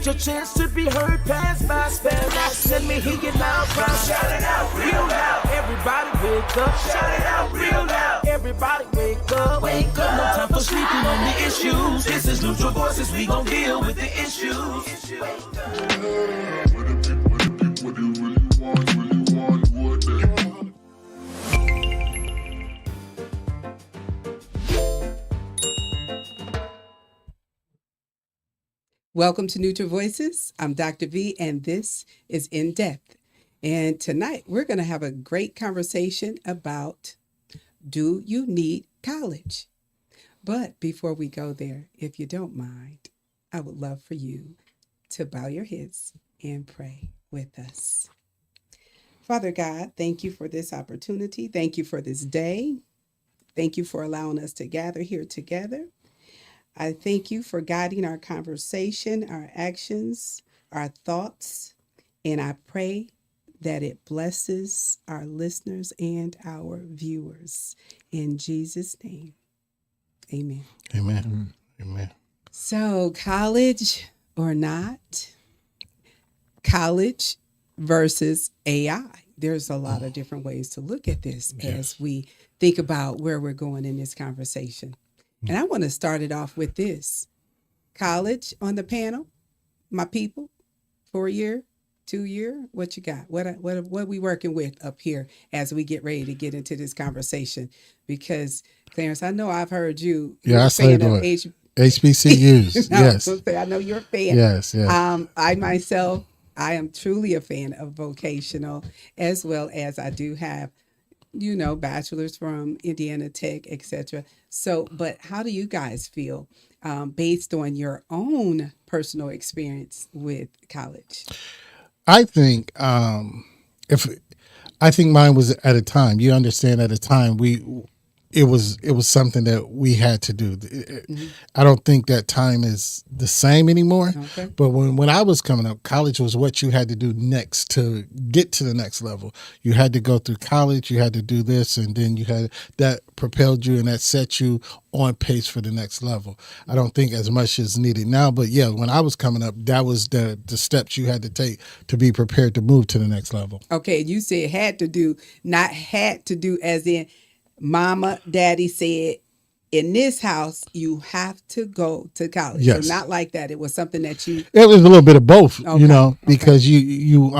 Get your chance to be heard, pass by, spell out. Let me hear you loud, crowd. Shout it out real loud. Everybody wake up. Shout it out real loud. Everybody wake up. Wake up. No time for sleeping on the issues. This is Neutral Voices. We gon' deal with the issues. What do you really want, what they Welcome to Neutral Voices. I'm Dr. V, and this is In Depth. And tonight we're going to have a great conversation about, do you need college? But before we go there, if you don't mind, I would love for you to bow your heads and pray with us. Father God, thank you for this opportunity. Thank you for this day. Thank you for allowing us to gather here together. I thank you for guiding our conversation, our actions, our thoughts, and I pray that it blesses our listeners and our viewers. In Jesus' name, amen. Amen. Amen. So, college or not, college versus AI. There's a lot of different ways to look at this as we think about where we're going in this conversation. And I want to start it off with this. College on the panel, my people, 4-year, 2-year, what you got? What are we working with up here as we get ready to get into this conversation? Because, Clarence, I know I've heard you. Yeah, I say HBCUs. Yes. I know you're a fan. Yes, yes. I myself, I am truly a fan of vocational, as well as I do have, bachelor's from Indiana Tech, etc. So, but how do you guys feel based on your own personal experience with college? I think I think mine was at a time. You understand, at a time it was something that we had to do. Mm-hmm. I don't think that time is the same anymore. Okay. But when I was coming up, college was what you had to do next to get to the next level. You had to go through college, you had to do this, and then that propelled you and that set you on pace for the next level. I don't think as much is needed now, but yeah, when I was coming up, that was the steps you had to take to be prepared to move to the next level. Okay, you said had to do, not had to do as in Mama, Daddy said, in this house, you have to go to college. Yes. So not like that. It was something that you... It was a little bit of both, because you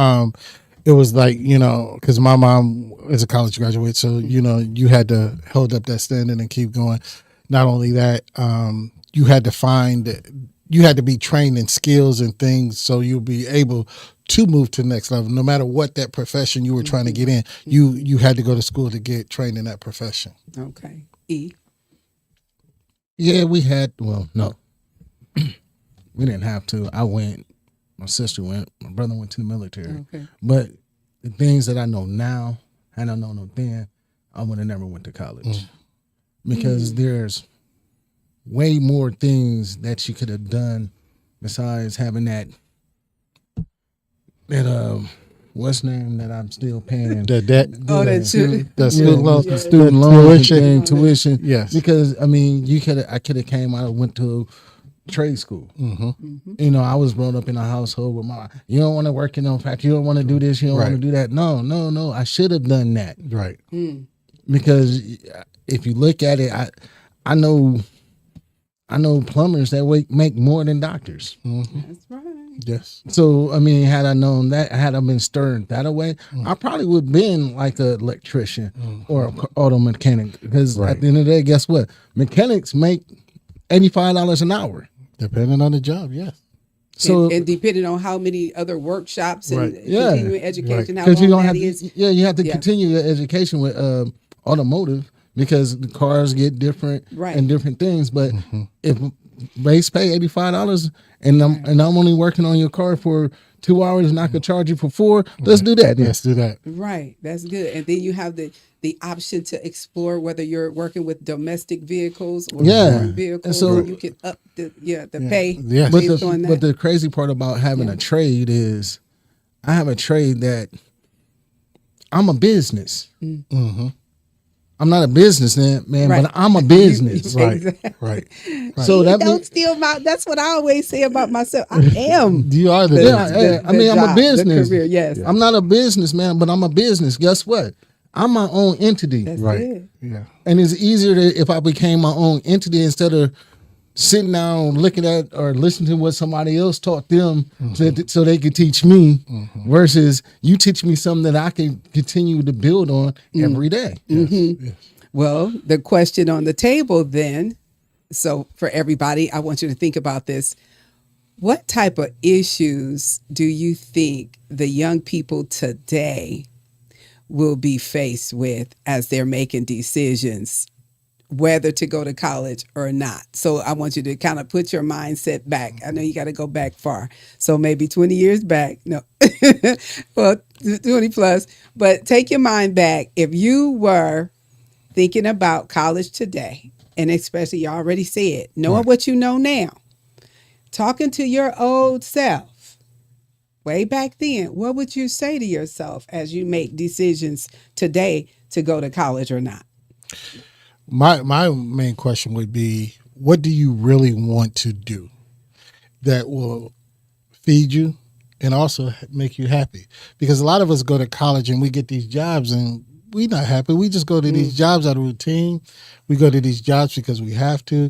it was like, because my mom is a college graduate. So, you had to hold up that standard and keep going. Not only that, you had to be trained in skills and things so you'll be able to move to the next level. No matter what that profession you were trying to get in, you had to go to school to get trained in that profession. Okay. E? Yeah, we had, no. We didn't have to. I went, my sister went, my brother went to the military. Okay. But the things that I know now, had I known them then, I would have never went to college. Because there's way more things that you could have done besides having that what's the name that I'm still paying? The debt. The student loan, tuition. Yes. Because I could have came out and went to trade school. Mm-hmm. I was brought up in a household with you don't want to work in no factory, you don't want to do this, you don't want to do that. No. I should have done that. Right. Because if you look at it, I know plumbers that make more than doctors. Mm-hmm. That's right. Yes. So, had I known that, had I been stirred that way, I probably would have been like an electrician or an auto mechanic. Because at the end of the day, guess what? Mechanics make $85 an hour. Depending on the job, yes. So and depending on how many other workshops and continuing education, how long you don't that have is. You have to continue your education with automotive because the cars get different and different things. But if base pay $85 and I'm only working on your car for 2 hours and I could charge you for 4, let's do that. Let's do that. Right. That's good. And then you have the option to explore whether you're working with domestic vehicles or foreign vehicles, and so you can up the pay. Yes. But the crazy part about having a trade is I have a trade that I'm a business. Mm-hmm. I'm not a businessman, man, Right. but I'm a business. Right. Exactly. Right. So that Don't means steal my. That's what I always say about myself. I am. You are the I mean, I'm a job, business. the career. Yes, I'm not a businessman, but I'm a business. Guess what? I'm my own entity. that's right. it. Yeah. And it's easier if I became my own entity instead of sitting down looking at or listening to what somebody else taught them so they could teach me versus you teach me something that I can continue to build on every day. Yes. Well, the question on the table then, so for everybody, I want you to think about this. What type of issues do you think the young people today will be faced with as they're making decisions whether to go to college or not? So I want you to kind of put your mindset back. I know you got to go back far. So maybe 20 years back. No, well, 20 plus. But take your mind back. If you were thinking about college today, and especially you already said, knowing what you know now, talking to your old self way back then, what would you say to yourself as you make decisions today to go to college or not? My main question would be, what do you really want to do that will feed you and also make you happy? Because a lot of us go to college and we get these jobs and we're not happy. We just go to these jobs out of routine. We go to these jobs because we have to.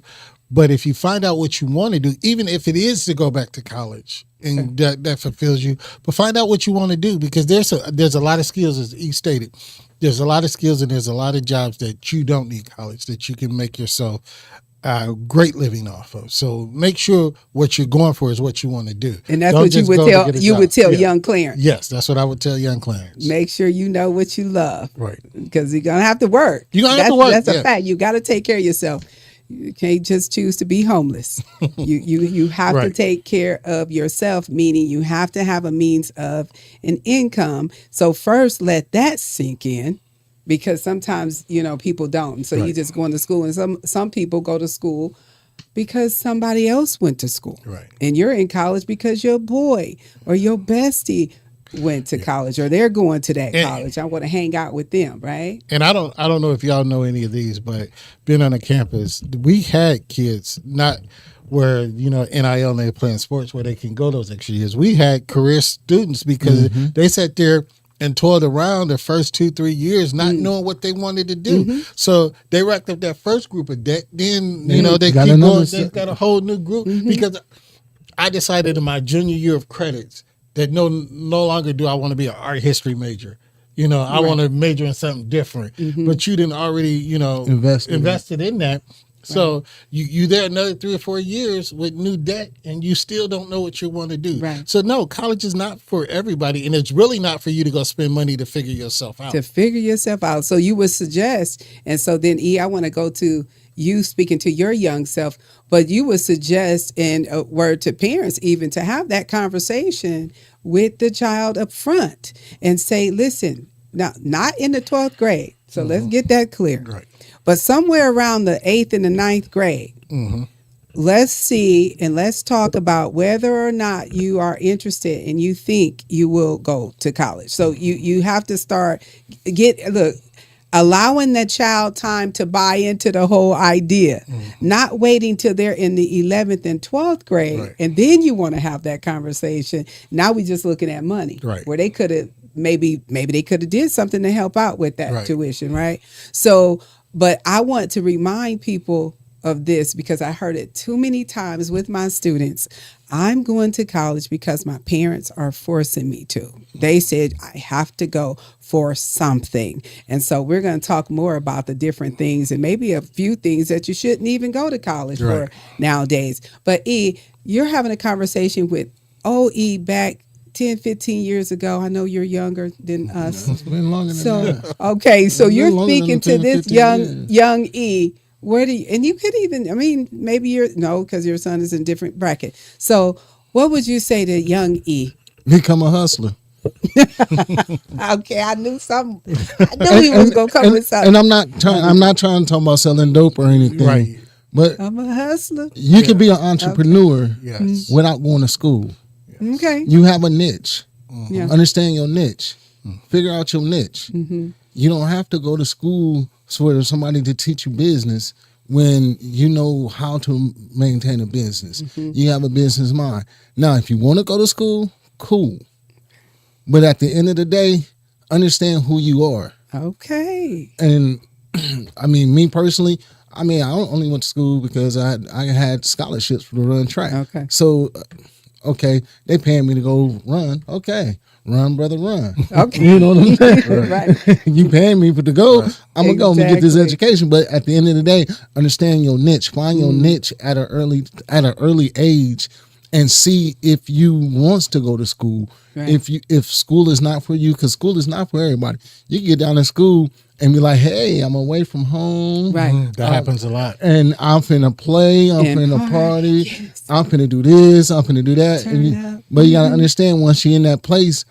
But if you find out what you want to do, even if it is to go back to college and that fulfills you, but find out what you want to do, because there's a lot of skills, as E stated. There's a lot of skills and there's a lot of jobs that you don't need college, that you can make yourself a great living off of. So make sure what you're going for is what you want to do. And that's Don't what you just would go to tell get a job. Yeah. young Clarence. Yes, that's what I would tell young Clarence. Make sure you know what you love. Right. Because you're going to have to work. You're going to have to work. That's a yeah. fact. You got to take care of yourself. You can't just choose to be homeless. you have to Right. take care of yourself, meaning you have to have a means of an income. So first let that sink in, because sometimes, people don't. So you Right. just going to school, and some people go to school because somebody else went to school. Right. And you're in college because your boy or your bestie went to college, or they're going to that college. I want to hang out with them, right? And I don't know if y'all know any of these, but being on a campus, we had kids not where, NIL and they playing sports where they can go those extra years. We had career students because they sat there and toiled around the first 2-3 years not knowing what they wanted to do. So they racked up that first group of debt. Then, they got keep another going. They got a whole new group because I decided in my junior year of credits that no longer do I want to be an art history major. I want to major in something different. But you didn't already, invested in that. So you there another 3 or 4 years with new debt, and you still don't know what you want to do. Right. So no, college is not for everybody, and it's really not for you to go spend money to figure yourself out. To figure yourself out. So you would suggest, and so then E, I want to go to you speaking to your young self, but you would suggest, in a word to parents even, to have that conversation with the child up front and say, listen, now not in the 12th grade. So let's get that clear. Right. But somewhere around the 8th and the 9th grade, let's see and let's talk about whether or not you are interested and you think you will go to college. So you have to start allowing that child time to buy into the whole idea, not waiting till they're in the 11th and 12th grade. Right. And then you want to have that conversation. Now we're just looking at money, Right. where they could have, maybe they could have did something to help out with that Right. tuition. Right. So, but I want to remind people of this because I heard it too many times with my students. I'm going to college because my parents are forcing me to. They said I have to go for something. And so we're going to talk more about the different things and maybe a few things that you shouldn't even go to college for nowadays. But E, you're having a conversation with OE back 10, 15 years ago. I know you're younger than us. It's been longer than that. Okay, so It's been you're longer than speaking to 10, this 15 years. young E. Where do you, and you could even, maybe because your son is in a different bracket. So what would you say to young E? Become a hustler. Okay, I knew something. I knew he was going to come with something. And I'm not trying to talk about selling dope or anything. Right. But I'm a hustler. you can be an entrepreneur Yes. without going to school. Okay. You have a niche. Yeah. Understand your niche. Figure out your niche. You don't have to go to school for somebody to teach you business when you know how to maintain a business. You have a business mind. Now, if you want to go to school, cool. But at the end of the day, understand who you are. Okay. And I mean, me personally, I only went to school because I had scholarships to run track. Okay. So, okay, they paying me to go run. Okay, run, brother, run. Okay. You know what I'm saying? Right. You paying me for to go. I'm gonna go and get this Exactly. education. But at the end of the day, understand your niche. Find your niche at an early age, and see if you wants to go to school. Right. If school is not for you, because school is not for everybody. You can get down to school and be like, hey, I'm away from home. Right. That happens a lot. And I'm finna play, I'm And finna party, yes. I'm finna do this, I'm finna do that. Turn up. But you gotta understand, once you're in that place,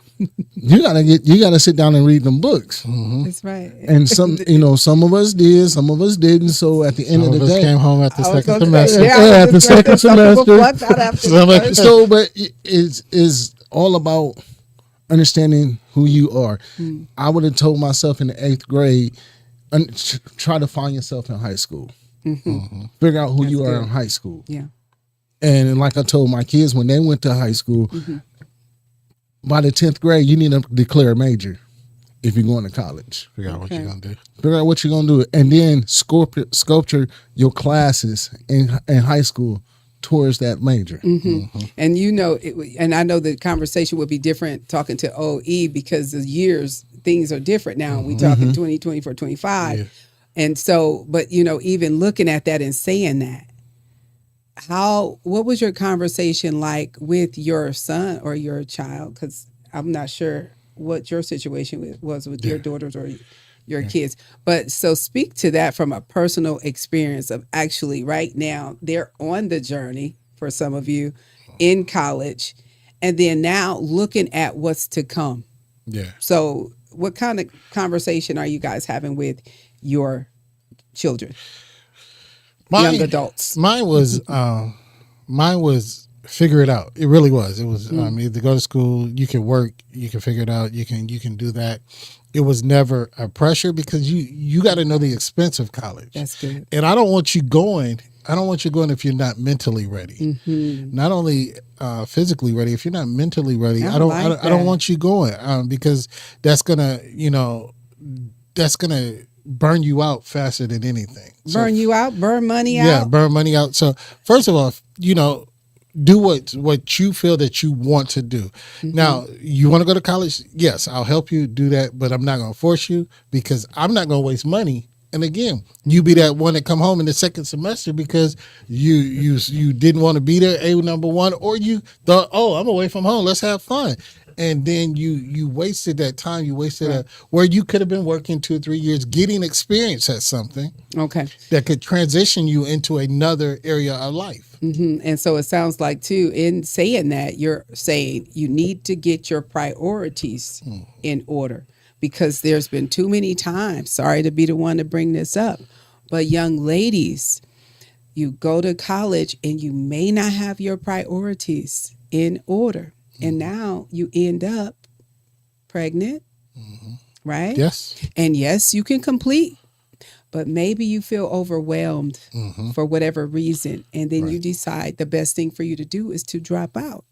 you gotta sit down and read them books. That's right. And some of us did, some of us didn't. So at the end Some of of the us day, came home at the I was second gonna say, semester. yeah, I was at the just gonna second say, some people semester. flunked out after the Some of- first. so, but it's all about understanding who you are. I would have told myself in the 8th grade, try to find yourself in high school. Figure out who you are good. in high school. Yeah. And like I told my kids when they went to high school, by the 10th grade, you need to declare a major if you're going to college. Figure out what you're gonna do. Figure out what you're going to do. And then sculpture your classes in high school towards that major. And and I know the conversation would be different talking to OE because the years, things are different now. We talking 20, 24, 25. Yeah. And so, but even looking at that and saying that, what was your conversation like with your son or your child? Because I'm not sure what your situation was with your daughters or your kids. But so speak to that from a personal experience of actually right now, they're on the journey for some of you in college, and then now looking at what's to come. Yeah. So what kind of conversation are you guys having with your children? Young adults. Mine was figure it out. It really was. It was either go to school, you can work, you can figure it out, you can do that. It was never a pressure because you got to know the expense of college. That's good. And I don't want you going if you're not mentally ready. Not only physically ready, if you're not mentally ready, I don't want you going because that's gonna burn you out faster than anything. Burn you out, burn money out. Yeah, burn money out. So first of all, do what you feel that you want to do. Now, you want to go to college? Yes, I'll help you do that, but I'm not going to force you because I'm not going to waste money. And again, you be that one that come home in the second semester because you didn't want to be there, number one, or you thought, oh, I'm away from home, let's have fun. And then you wasted that time. You wasted where you could have been working 2 or 3 years, getting experience at something. Okay. That could transition you into another area of life. And so it sounds like too, in saying that, you're saying you need to get your priorities in order because there's been too many times, sorry to be the one to bring this up, but young ladies, you go to college and you may not have your priorities in order. And now you end up pregnant, right? Yes. And yes, you can complete, but maybe you feel overwhelmed for whatever reason. And then you decide the best thing for you to do is to drop out.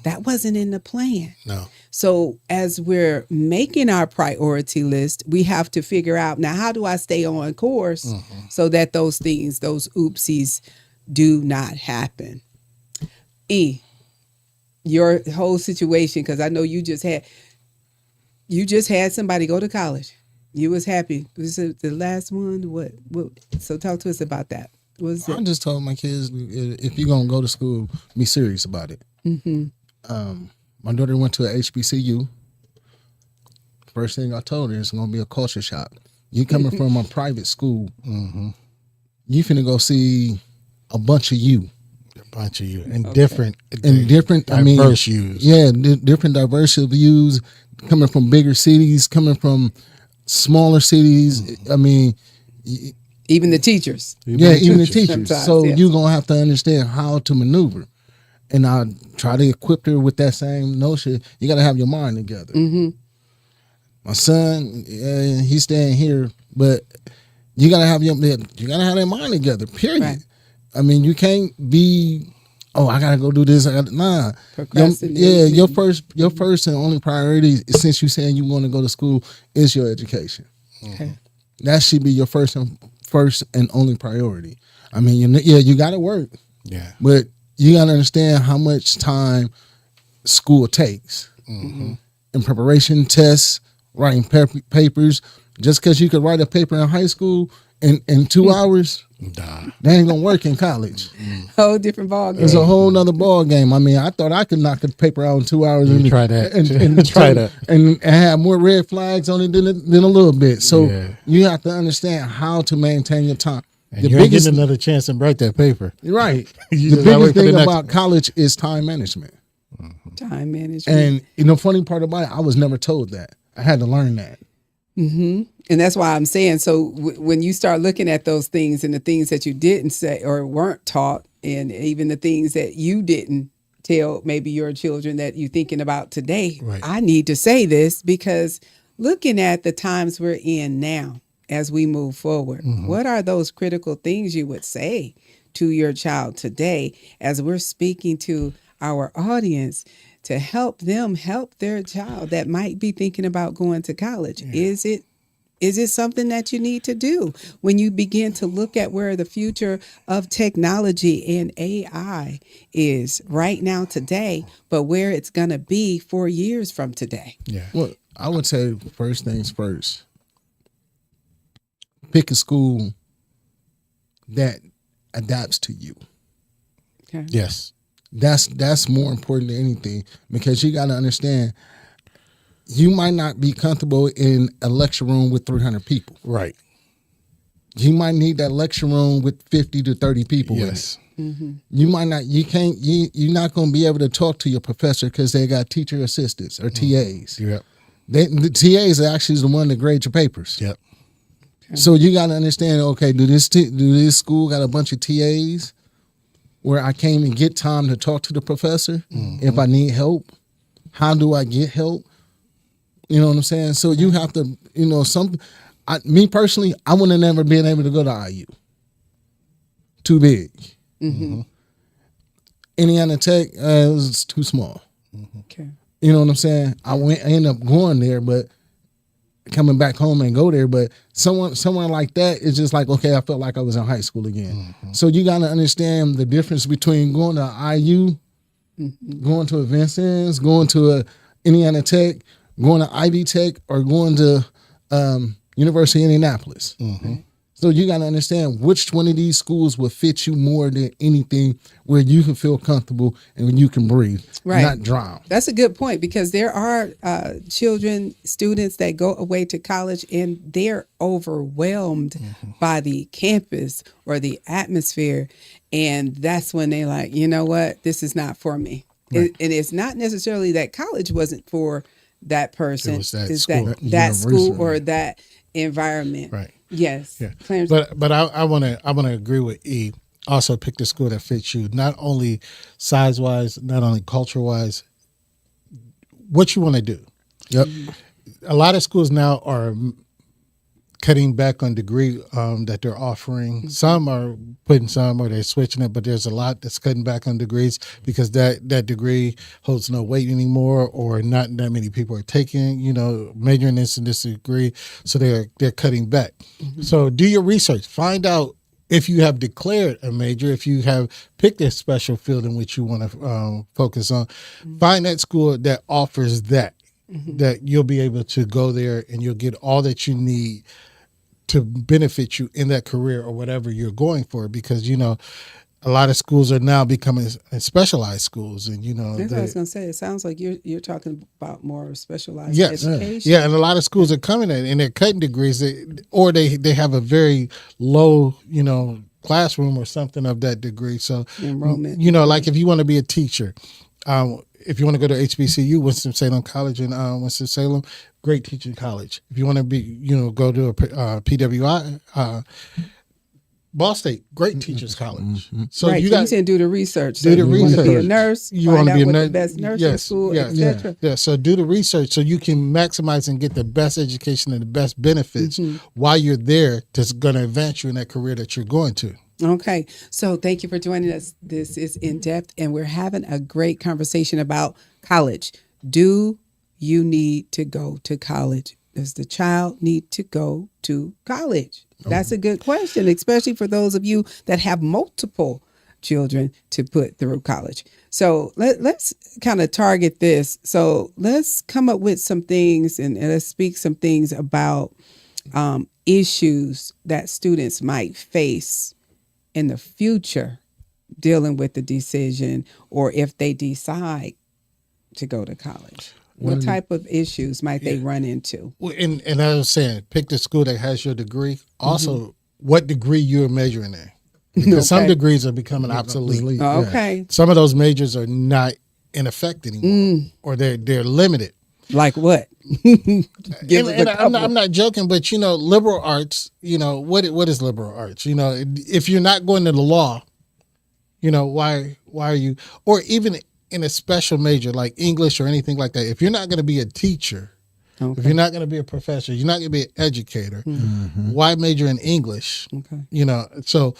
That wasn't in the plan. No. So as we're making our priority list, we have to figure out, now, how do I stay on course so that those things, those oopsies do not happen? Your whole situation, because I know you just had somebody go to college. You was happy. Was it the last one? What? So talk to us about that. What was I it? just told my kids, if you're gonna go to school, be serious about it. My daughter went to a HBCU. First thing I told her is gonna be a culture shock. You coming from a private school, you finna go see a bunch of you. And different diverse views. Yeah, different diverse views coming from bigger cities, coming from smaller cities. I mean, Even the teachers. even the teachers. Sometimes, So yes. you're gonna have to understand how to maneuver. And I try to equip her with that same notion. You got to have your mind together. My son, he's staying here, but You gotta have that mind together. Period. Right. I mean, you can't be, oh, I gotta go do this. Nah. Procrastinating. Your first and only priority, since you saying you want to go to school, is your education. Okay. That should be your first and only priority. I mean, you gotta work. Yeah. But you gotta understand how much time school takes in preparation, tests, writing papers. Just because you could write a paper in high school in 2 hours, that ain't gonna work in college. Whole different ball game. It's a whole nother ball game. I mean, I thought I could knock a paper out in 2 hours and try that. and have more red flags on it than a little bit. So you have to understand how to maintain your time. And you ain't getting another chance to write that paper. Right. You The just gotta biggest wait for the thing next about college is time management. Time management. And the funny part about it, I was never told that. I had to learn that. And that's why I'm saying, so when you start looking at those things and the things that you didn't say or weren't taught, and even the things that you didn't tell maybe your children that you're thinking about today, Right. I need to say this, because looking at the times we're in now as we move forward, what are those critical things you would say to your child today as we're speaking to our audience to help them help their child that might be thinking about going to college? Is it something that you need to do when you begin to look at where the future of technology and AI is right now today, but where it's going to be 4 years from today? Yeah. Well, I would say first things first. Pick a school that adapts to you. Okay. Yes. That's more important than anything, because you got to understand, you might not be comfortable in a lecture room with 300 people. Right. You might need that lecture room with 50 to 30 people Yes. in it. You might not, you're not going to be able to talk to your professor because they got teacher assistants or TAs. Yep. The TAs are actually the one that grade your papers. Yep. So you got to understand, okay, do this school got a bunch of TAs where I can't even get time to talk to the professor if I need help? How do I get help? You know what I'm saying? So you have to, me personally, I would have never been able to go to IU. Too big. Indiana Tech was too small. Okay. You know what I'm saying? I ended up going there, but coming back home and go there. But somewhere like that, it's just like, okay, I felt like I was in high school again. So you got to understand the difference between going to IU, going to a Vincennes, going to a Indiana Tech, going to Ivy Tech, or going to University of Indianapolis. So you got to understand which one of these schools will fit you more than anything, where you can feel comfortable and you can breathe, Right. not drown. That's a good point, because there are students that go away to college and they're overwhelmed by the campus or the atmosphere. And that's when they're like, you know what, this is not for me. Right. And it's not necessarily that college wasn't for that person. It was that It's school. that school University. or that environment. Right. Yes. Yeah. Clarence. But I want to agree with E. Also pick the school that fits you, not only size wise, not only culture wise, what you want to do. Yep. A lot of schools now are cutting back on degree that they're offering. Some are putting some, or they're switching it, but there's a lot that's cutting back on degrees because that degree holds no weight anymore, or not that many people are taking, majoring in this degree. So they're cutting back. So do your research. Find out if you have declared a major, if you have picked a special field in which you want to focus on. Find that school that offers that, that you'll be able to go there and you'll get all that you need to benefit you in that career or whatever you're going for, because a lot of schools are now becoming specialized schools, and That's what I was going to say. It sounds like you're talking about more specialized yes, education. yeah, and a lot of schools are coming in and they're cutting degrees, or they have a very low classroom or something of that degree. So Enrollment. like if you want to be a teacher, if you want to go to HBCU, Winston-Salem College in Winston-Salem, great teaching college. If you want to be, go to a PWI, Ball State, great teachers college. So right. you So got you said do the research. do the you want to be a research. nurse. You want to be a what nurse. the best nursing Yes, school, yeah, etc. yeah. So do the research so you can maximize and get the best education and the best benefits while you're there. That's going to advance you in that career that you're going to. Okay. So thank you for joining us. This is In Depth, and we're having a great conversation about college. Do you need to go to college? Does the child need to go to college? That's a good question, especially for those of you that have multiple children to put through college. So let's kind of target this. So let's come up with some things and let's speak some things about issues that students might face in the future dealing with the decision, or if they decide to go to college. What type of issues might they run into? And as I was saying, pick the school that has your degree. Also, what degree you're majoring in. Because some degrees are becoming obsolete. Okay. Some of those majors are not in effect anymore, or they're limited. Like what? I'm not joking, but liberal arts. What is liberal arts? If you're not going to the law, why are you? Or even in a special major like English or anything like that, if you're not going to be a teacher, if you're not going to be a professor, you're not going to be an educator, why major in English? Okay. So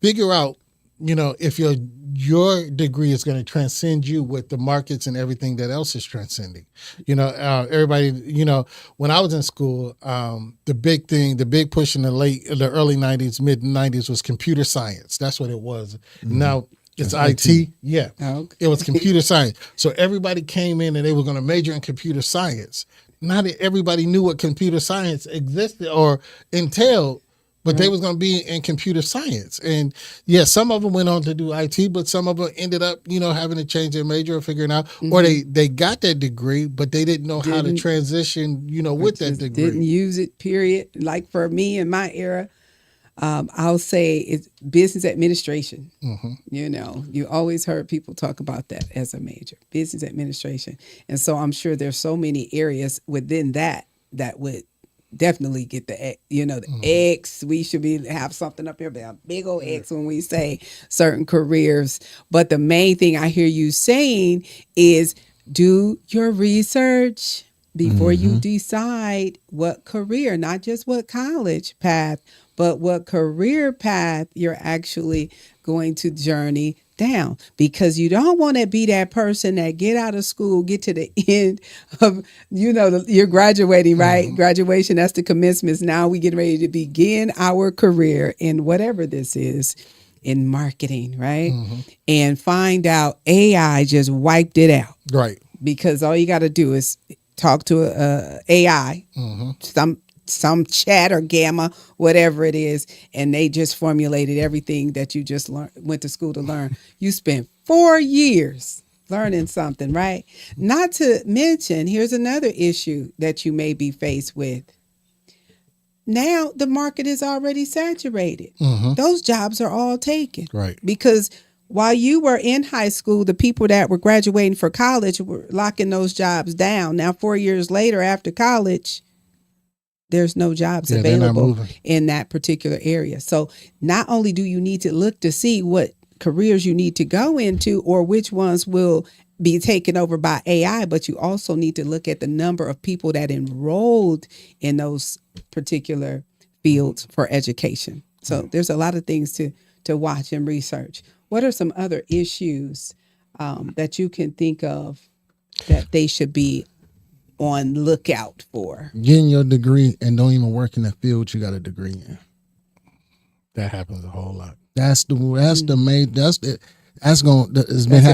figure out, if your degree is going to transcend you with the markets and everything that else is transcending. Everybody, when I was in school, the big push in the early 90s, mid 90s was computer science. That's what it was. Now, it's IT. Yeah. Okay. It was computer science. So everybody came in and they were going to major in computer science. Not everybody knew what computer science existed or entailed, but they was going to be in computer science. And yeah, some of them went on to do IT, but some of them ended up, having to change their major or figuring out, or they got that degree, but they didn't know how to transition, with that degree. Didn't use it, period. Like for me in my era, I'll say it's business administration. You always heard people talk about that as a major, business administration. And so I'm sure there's so many areas within that would definitely get the X. We should have something up here, a big old X when we say certain careers. But the main thing I hear you saying is do your research before you decide what career, not just what college path, but what career path you're actually going to journey down, because you don't want to be that person that get out of school, get to the end of, you're graduating, right? Graduation, that's the commencements. Now we get ready to begin our career in whatever this is, in marketing, right? And find out AI just wiped it out. Right. Because all you got to do is talk to a AI, some chat or gamma, whatever it is, and they just formulated everything that you just went to school to learn. You spent 4 years learning something, right? Not to mention, here's another issue that you may be faced with. Now the market is already saturated. Those jobs are all taken. Right. Because while you were in high school, the people that were graduating for college were locking those jobs down. Now, 4 years later after college, there's no jobs available in that particular area. So not only do you need to look to see what careers you need to go into or which ones will be taken over by AI, but you also need to look at the number of people that enrolled in those particular fields for education. So there's a lot of things to watch and research. What are some other issues that you can think of that they should be on lookout for? Getting your degree and don't even work in the field you got a degree in. That happens a whole lot. It's been happening.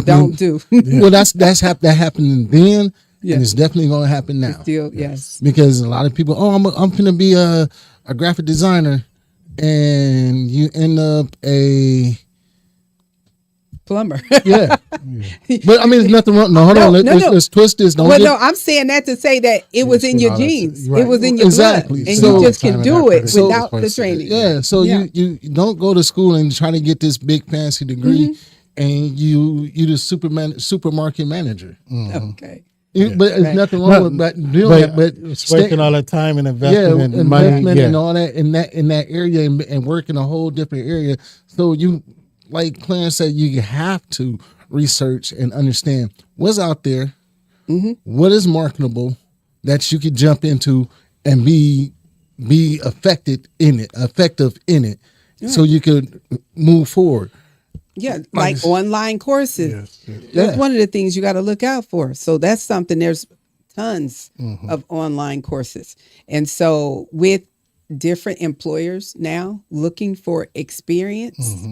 Don't do. Well, that happened then, and it's definitely going to happen now. Still, yes. Because a lot of people, I'm going to be a graphic designer, and you end up a plumber. Yeah. But I mean, there's nothing wrong. No, hold on. Let's twist this. I'm saying that to say that it was in your genes. Right. It was in your blood. And you just can do it without the training. Yeah. So you don't go to school and try to get this big fancy degree and you the supermarket manager. Okay. But there's nothing wrong with doing that. But spending all that time and investment and money, and all that in that area and work in a whole different area. So you, like Clarence said, you have to research and understand what's out there, what is marketable that you could jump into and be effective in it, so you could move forward. Yeah, like online courses. Yes. That's one of the things you got to look out for. So that's something. There's tons of online courses, and so with different employers now looking for experience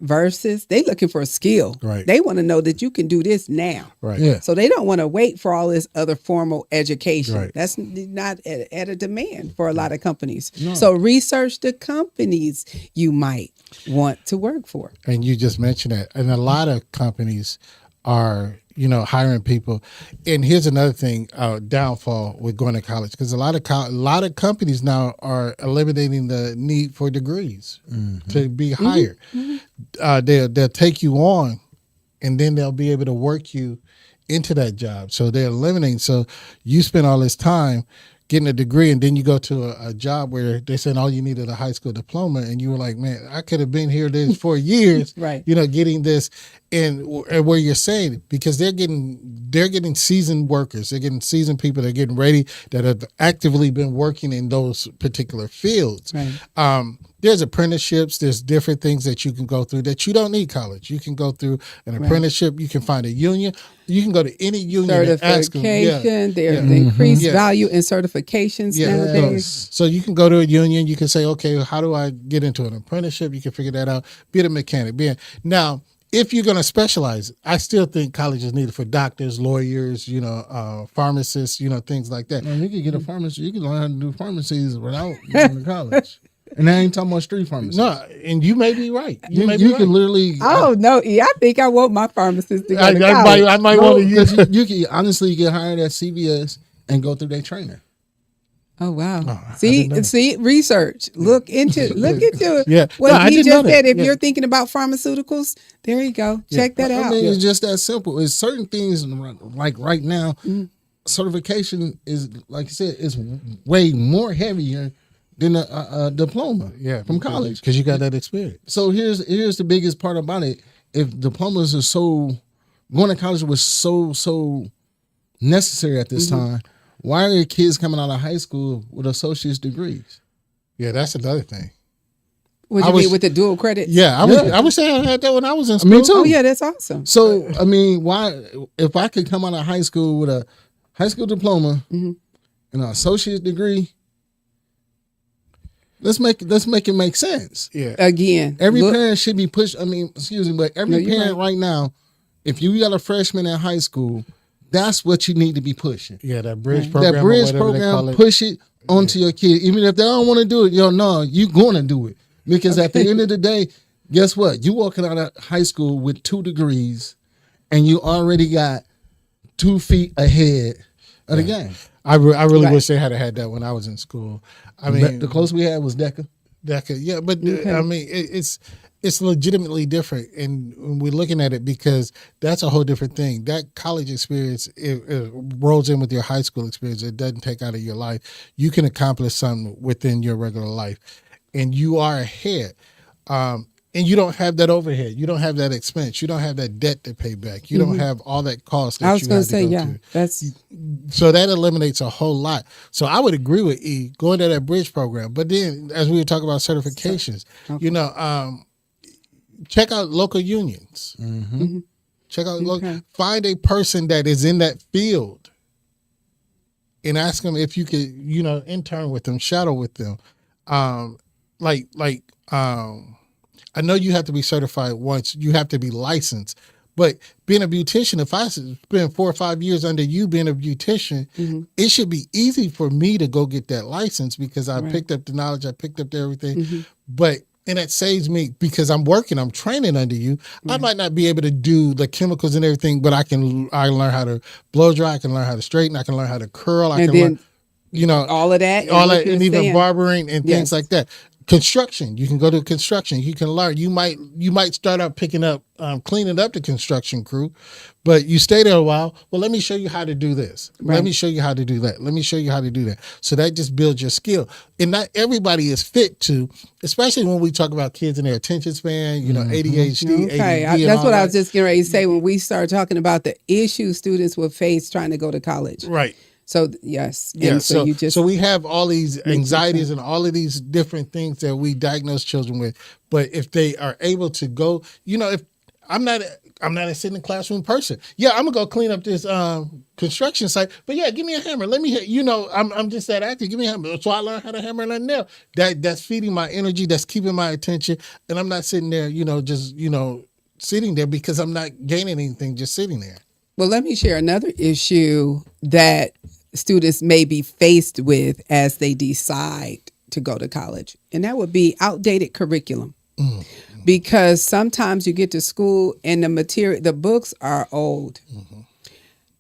versus they looking for a skill. Right. They want to know that you can do this now. Right. Yeah. So they don't want to wait for all this other formal education. Right. That's not at a demand for a lot of companies. No. So research the companies you might want to work for. And you just mentioned that. And a lot of companies are, hiring people. And here's another thing, downfall with going to college, because a lot of companies now are eliminating the need for degrees to be hired. They'll take you on, and then they'll be able to work you into that job. So they're eliminating. So you spend all this time getting a degree, and then you go to a job where they said all you needed a high school diploma, and you were like, man, I could have been here this for years, Right. Getting this, and where you're saying, because they're getting seasoned workers, they're getting seasoned people, they're getting ready, that have actively been working in those particular fields. Right. There's apprenticeships, there's different things that you can go through that you don't need college. You can go through an apprenticeship, you can find a union, you can go to any union and ask them. Certification, there's increased value in certifications nowadays. So you can go to a union, you can say, okay, how do I get into an apprenticeship? You can figure that out. Be a mechanic. Now, if you're going to specialize, I still think college is needed for doctors, lawyers, pharmacists, things like that. Man, you can get a pharmacy. You can learn how to do pharmacies without going to college. And I ain't talking about street pharmacy. No, and you may be right. You can literally. Oh no! Yeah, I think I want my pharmacist to go to college. I might want to use. You can honestly get hired at CVS and go through their trainer. Oh wow! See, research. Look into it. Yeah. What he just said. If Yeah. you're thinking about pharmaceuticals, there you go. Check that out. I mean, it's just that simple. It's certain things like right now. Certification is, like you said, is way more heavier than a diploma from college, because you got that experience. So here's the biggest part about it. If diplomas are going to college was so necessary at this time, why are there kids coming out of high school with associate's degrees? Yeah, that's another thing. What you mean with the dual credit? Yeah, I was saying I had that when I was in school. Me too. Oh yeah, that's awesome. So I mean, why, if I could come out of high school with a high school diploma and an associate's degree, let's make it make sense. Yeah. Again, Every parent should be pushed. I mean, excuse me, but every parent right now, if you got a freshman in high school, that's what you need to be pushing. Yeah, that bridge program. That bridge program, push it onto your kid. Even if they don't want to do it, no, you're going to do it. Because at the end of the day, guess what? You walking out of high school with 2 degrees and you already got 2 feet ahead of the game. I really wish they had that when I was in school. I mean, the closest we had was DECA. Yeah, but I mean, it's legitimately different, and we're looking at it because that's a whole different thing. That college experience it rolls in with your high school experience. It doesn't take out of your life. You can accomplish something within your regular life, and you are ahead. And you don't have that overhead. You don't have that expense. You don't have that debt to pay back. You don't have all that cost that I was going to say, through. So that eliminates a whole lot. So I would agree with E going to that bridge program. But then, as we were talking about certifications, check out local unions. Check out find a person that is in that field, and ask them if you could, intern with them, shadow with them, I know you have to be certified once. You have to be licensed. But being a beautician, if I spend 4 or 5 years under you being a beautician, it should be easy for me to go get that license because I picked up the knowledge, I picked up everything. And that saves me because I'm training under you. I might not be able to do the chemicals and everything, but I learn how to blow dry, I can learn how to straighten, I can learn how to curl, I can learn all of that, and even barbering and things like that. construction. You can go to construction. You can learn. You might start out picking up, cleaning up the construction crew, but you stay there a while. Well, let me show you how to do this. Right. Let me show you how to do that. Let me show you how to do that. So that just builds your skill. And not everybody is fit to, especially when we talk about kids and their attention span, ADHD, Okay, ADD. that's what I was just getting ready to say when we start talking about the issues students will face trying to go to college. Right. So yes, Yeah. and So, you just so we have all these anxieties and all of these different things that we diagnose children with. But if they are able to go, if I'm not a sitting in classroom person. Yeah, I'm gonna go clean up this construction site. But yeah, give me a hammer. Let me hit. I'm just that active. Give me a hammer. So I learned how to hammer and nail. That's feeding my energy. That's keeping my attention. And I'm not sitting there, just sitting there because I'm not gaining anything just sitting there. Well, let me share another issue that students may be faced with as they decide to go to college, and that would be outdated curriculum. Because sometimes you get to school and the books are old.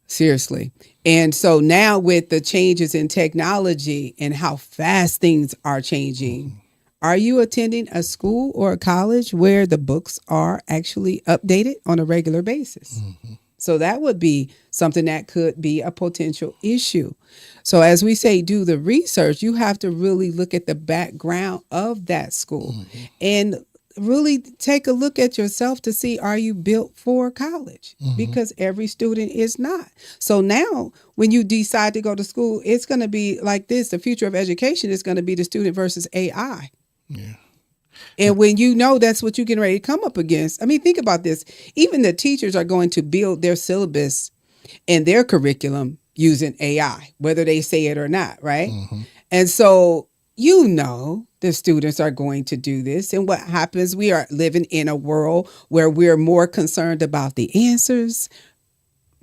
Seriously. And so now with the changes in technology and how fast things are changing, are you attending a school or a college where the books are actually updated on a regular basis? So that would be something that could be a potential issue. So as we say, do the research. You have to really look at the background of that school and really take a look at yourself to see, are you built for college? Because every student is not. So now when you decide to go to school, it's going to be like this. The future of education is going to be the student versus AI. Yeah. And when that's what you're getting ready to come up against. I mean, think about this. Even the teachers are going to build their syllabus and their curriculum using AI, whether they say it or not, right? And so, the students are going to do this. And what happens, we are living in a world where we're more concerned about the answers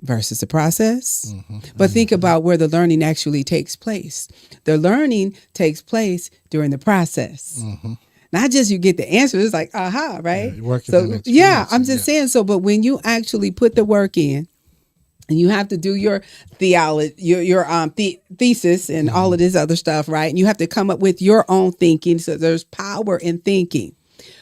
versus the process. But think about where the learning actually takes place. The learning takes place during the process. Not just you get the answer, it's like, aha, right? I'm just saying so. But when you actually put the work in, and you have to do your theology, your thesis and all of this other stuff, right? And you have to come up with your own thinking. So there's power in thinking.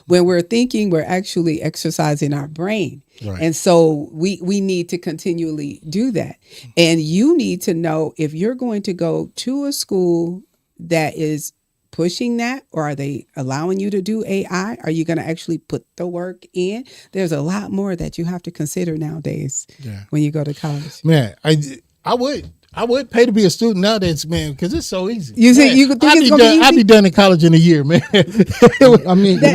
When we're thinking, we're actually exercising our brain. Right. And so we need to continually do that. And you need to know if you're going to go to a school that is pushing that, or are they allowing you to do AI? Are you going to actually put the work in? There's a lot more that you have to consider nowadays when you go to college. Man, I would pay to be a student nowadays, man, because it's so easy. You think you think it's gonna be easy? I'd be done in college in a year, man. I mean, they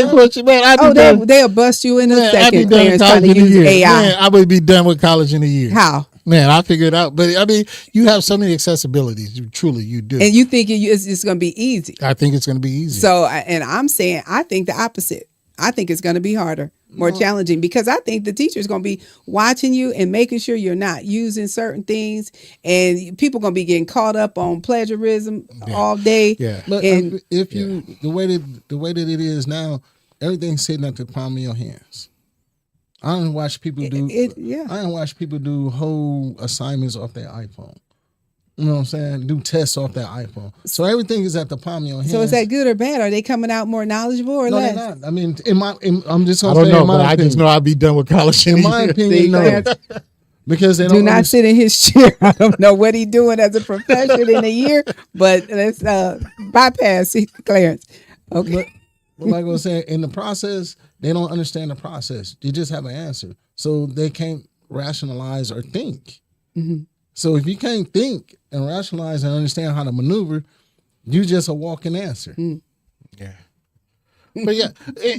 push it, man. They'll bust you in a second. I'd be done in college in a year. AI. Man, I would be done with college in a year. How? Man, I'll figure it out. But I mean, you have so many accessibilities. You do. And you think it's going to be easy. I think it's going to be easy. So, and I'm saying, I think the opposite. I think it's going to be harder, more challenging, because I think the teacher is going to be watching you and making sure you're not using certain things. And people are going to be getting caught up on plagiarism all day. Yeah. But the way that it is now, everything's sitting at the palm of your hands. I don't watch people do. I don't watch people do whole assignments off their iPhone. You know what I'm saying? Do tests off their iPhone. So everything is at the palm of your hands. So is that good or bad? Are they coming out more knowledgeable or less? No, they're not. I mean, I'm just. I don't know, but I just know I'll be done with college in my opinion. No, because they do not sit in his chair. I don't know what he's doing as a profession in a year, but let's bypass Clarence. Okay. But like I was saying, in the process, they don't understand the process. They just have an answer. So they can't rationalize or think. So if you can't think and rationalize and understand how to maneuver, you just a walking answer. Yeah. But yeah,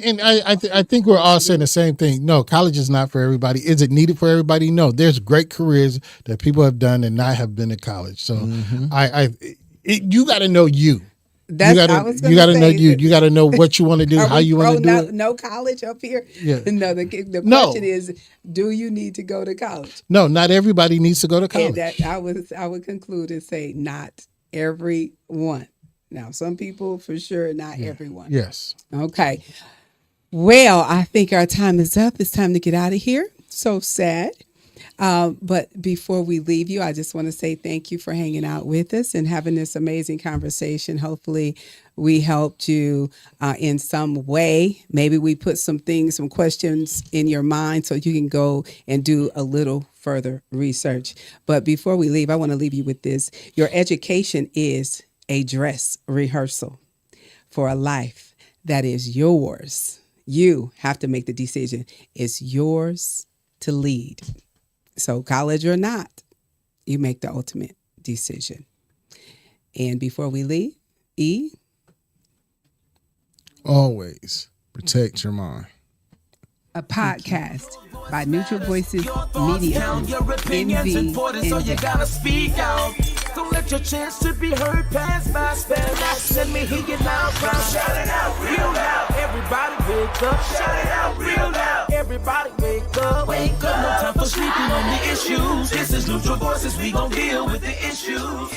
and I think we're all saying the same thing. No, college is not for everybody. Is it needed for everybody? No. There's great careers that people have done and not have been to college. So you got to know you. You got to know you. You got to know what you want to do, how you want to do it. No college up here. Yeah. No. The question is, do you need to go to college? No, not everybody needs to go to college. And I would conclude and say not everyone. Now, some people for sure, not everyone. Yes. Okay. Well, I think our time is up. It's time to get out of here. So sad. But before we leave you, I just want to say thank you for hanging out with us and having this amazing conversation. Hopefully, we helped you in some way. Maybe we put some questions in your mind so you can go and do a little further research. But before we leave, I want to leave you with this. Your education is a dress rehearsal for a life that is yours. You have to make the decision. It's yours to lead. So college or not, you make the ultimate decision. And before we leave, E? Always protect your mind. A podcast by Neutral Voices Media Your Group, opinions NV, important, so you NJ. gotta speak out. Don't let your chance to be heard pass by. Spell out, let me hear you loud, proud. Shout it out real loud. Everybody wake up. Shout it out real loud. Everybody wake up. Wake up. No time for sleeping on the issues. This is Neutral Voices. We gon' deal with the issues.